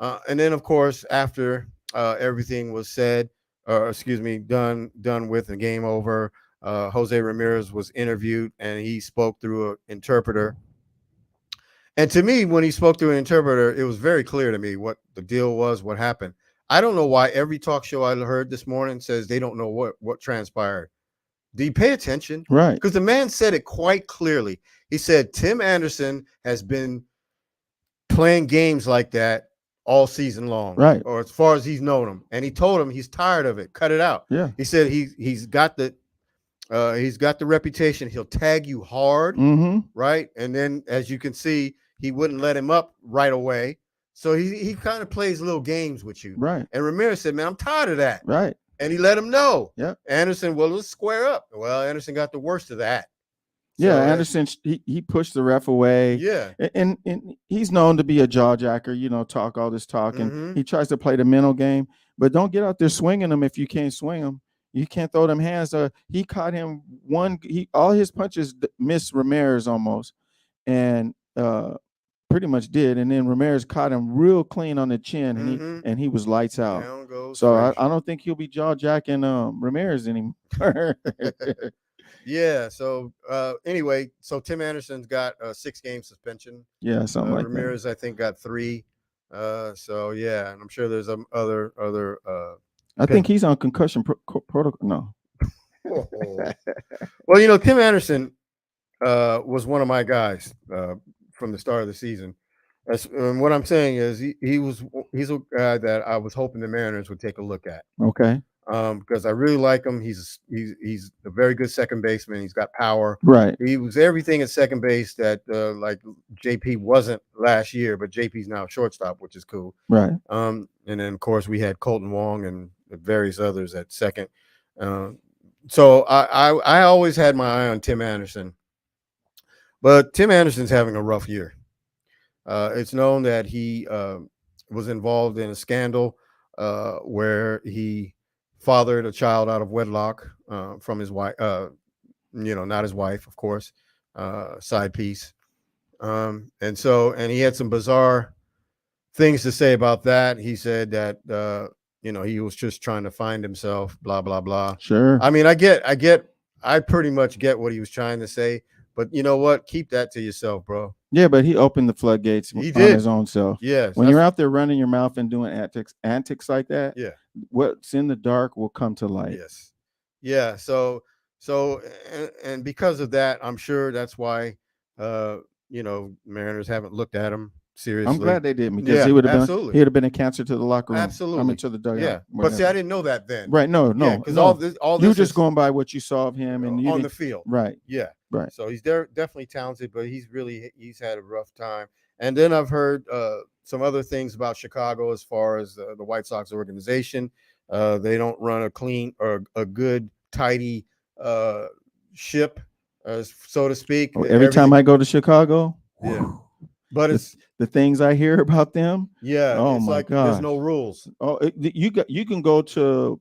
And then, of course, after everything was said, done with and game over, Jose Ramirez was interviewed, and he spoke through an interpreter. And to me, when he spoke through an interpreter, it was very clear to me what the deal was, what happened. I don't know why every talk show I heard this morning says they don't know what transpired. Do you pay attention? Right. Because the man said it quite clearly. He said Tim Anderson has been playing games like that all season long, right? Or as far as he's known him, and he told him he's tired of it. Cut it out. Yeah. He said he's got the reputation. He'll tag you hard, right? And then, as you can see, he wouldn't let him up right away. So he kind of plays little games with you, right? And Ramirez said, "Man, I'm tired of that," right? And he let him know. Yeah. Anderson, well, let's square up. Well, Anderson got the worst of that. Yeah, so Anderson, he pushed the ref away. Yeah. And he's known to be a jaw jacker, talk all this talk. And he tries to play the mental game. But don't get out there swinging them if you can't swing them. You can't throw them hands. He caught him all his punches missed Ramirez almost. And pretty much did. And then Ramirez caught him real clean on the chin. And he was lights out. So I don't think he'll be jaw jacking Ramirez anymore. Yeah. So anyway, so Tim Anderson's got a 6-game suspension. Yeah, something like Ramirez, that. I think, got 3. So yeah, and I'm sure there's other. I think he's on concussion protocol. No. Well, Tim Anderson was one of my guys from the start of the season. And what I'm saying is he's a guy that I was hoping the Mariners would take a look at. Okay. Because I really like him. He's a very good second baseman. He's got power. Right. He was everything at second base that like JP wasn't last year, but JP's now shortstop, which is cool. Right. And then of course we had Colton Wong and various others at second. So I always had my eye on Tim Anderson, but Tim Anderson's having a rough year. It's known that he was involved in a scandal where he fathered a child out of wedlock from his wife, not his wife, of course, side piece. And he had some bizarre things to say about that. He said that, he was just trying to find himself, blah, blah, blah. Sure. I mean, I pretty much get what he was trying to say, but you know what? Keep that to yourself, bro. Yeah, but he opened the floodgates on his own self. Yes. When you're out there running your mouth and doing antics like that, yeah, what's in the dark will come to light. Yes. Yeah. So and because of that, I'm sure that's why Mariners haven't looked at him seriously. I'm glad they did, because he would have been a cancer to the locker room. Absolutely. I mean, to the dugout. Yeah. But see, I didn't know that then. Right. No. Because no. all this you just going by what you saw of him and on the field. Right. Yeah. Right. So he's definitely talented, but he's had a rough time. And then I've heard some other things about Chicago as far as the White Sox organization. They don't run a clean or a good, tidy ship, so to speak. Every time I go to Chicago, yeah. But it's the things I hear about them. Yeah. Oh it's my like God. There's no rules. Oh, you can go to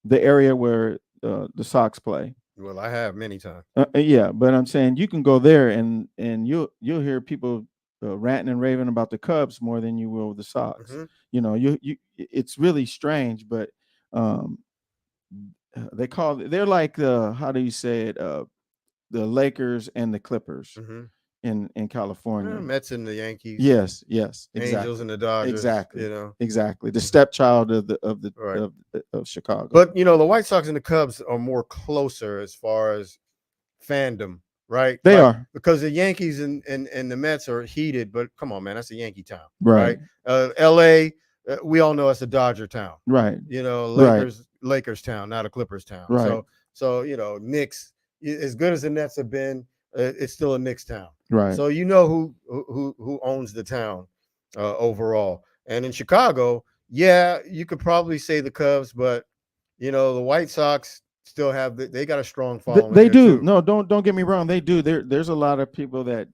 the area where the Sox play. Well, I have many times. Yeah, but I'm saying you can go there and you'll hear people ranting and raving about the Cubs more than you will the Sox. You it's really strange, but they're like how do you say it? The Lakers and the Clippers. in California. Mets and the Yankees. Yes, exactly. Angels and the Dodgers. Exactly. You know, exactly. The stepchild of Right. of Chicago. But the White Sox and the Cubs are more closer as far as fandom, right? They are. Because the Yankees and the Mets are heated, but come on, man, that's a Yankee town, Right. LA, we all know it's a Dodger town, Right. Lakers town, not a Clippers town. Right. So Knicks, as good as the Nets have been, it's still a Knicks town. Right. So who owns the town overall. And in Chicago, yeah, you could probably say the Cubs, but the White Sox still have they got a strong following. They do. too. No, don't get me wrong. They do. There's a lot of people that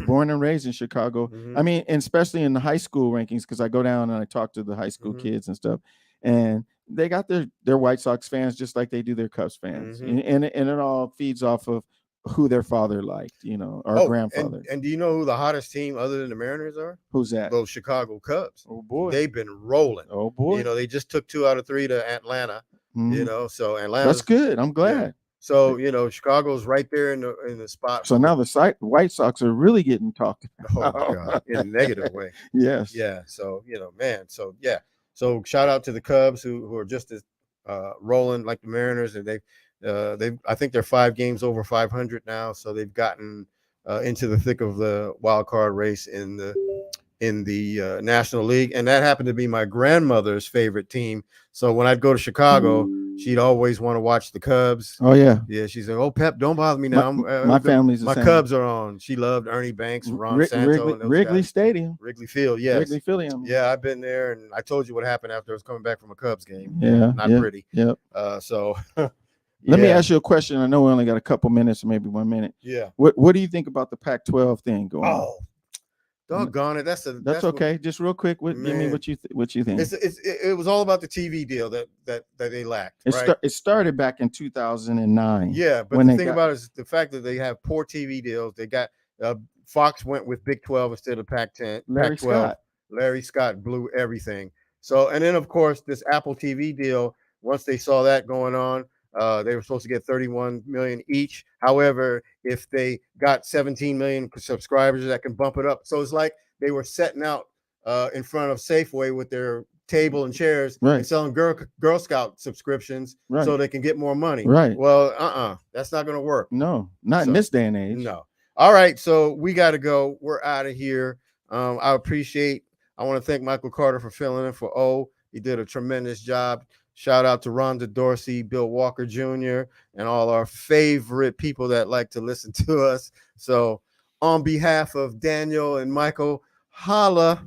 born and raised in Chicago. Mhm. I mean, and especially in the high school rankings, because I go down and I talk to the high school Mhm. kids and stuff, and they got their White Sox fans just like they do their Cubs fans, Mhm. and it all feeds off of who their father liked, or grandfather. And do you know who the hottest team other than the Mariners are? Who's that? Those Chicago Cubs. Oh boy. They've been rolling. Oh boy. They just took 2 out of 3 to Atlanta. Mhm. So Atlanta. That's good. I'm glad. So Chicago's right there in the spot. So now the White Sox are really getting talked about. Oh God, in a negative way. Yes. Yeah. So man. So yeah. So shout out to the Cubs who are just as rolling like the Mariners, and I think they're 5 games over 500 now. So they've gotten into the thick of the wild card race in the National League, and that happened to be my grandmother's favorite team. So when I'd go to Chicago, she'd always want to watch the Cubs. Oh yeah. Yeah, she's like, "Oh Pep, don't bother me now. My family's the my same. Cubs are on." She loved Ernie Banks, Ron Santo, and those Wrigley guys. Stadium. Wrigley Field, yes. Wrigley Field. Yeah, I've been there, and I told you what happened after I was coming back from a Cubs game. Yeah. Not pretty. Yep. So Let me ask you a question. I know we only got a couple minutes, or maybe 1 minute. Yeah. What do you think about the Pac-12 thing going on? Oh, doggone it! That's okay. Just real quick, give me Man. what you think. It was all about the TV deal that they lacked. Right? It started back in 2009. Yeah, but the thing about it is the fact that they have poor TV deals. They got Fox went with Big 12 instead of Pac-10. Larry Pac-12. Scott. Larry Scott blew everything. So, and then of course this Apple TV deal. Once they saw that going on, they were supposed to get 31 million each. However, if they got 17 million subscribers, that can bump it up. So it's like they were setting out in front of Safeway with their table and chairs and selling Girl Scout subscriptions so they can get more money. Right. Well, that's not going to work. No, not in this day and age. No. All right. So we got to go. We're out of here. I want to thank Michael Carter for filling in for O. He did a tremendous job. Shout out to Rhonda Dorsey, Bill Walker Jr., and all our favorite people that like to listen to us. So on behalf of Daniel and Michael, holla.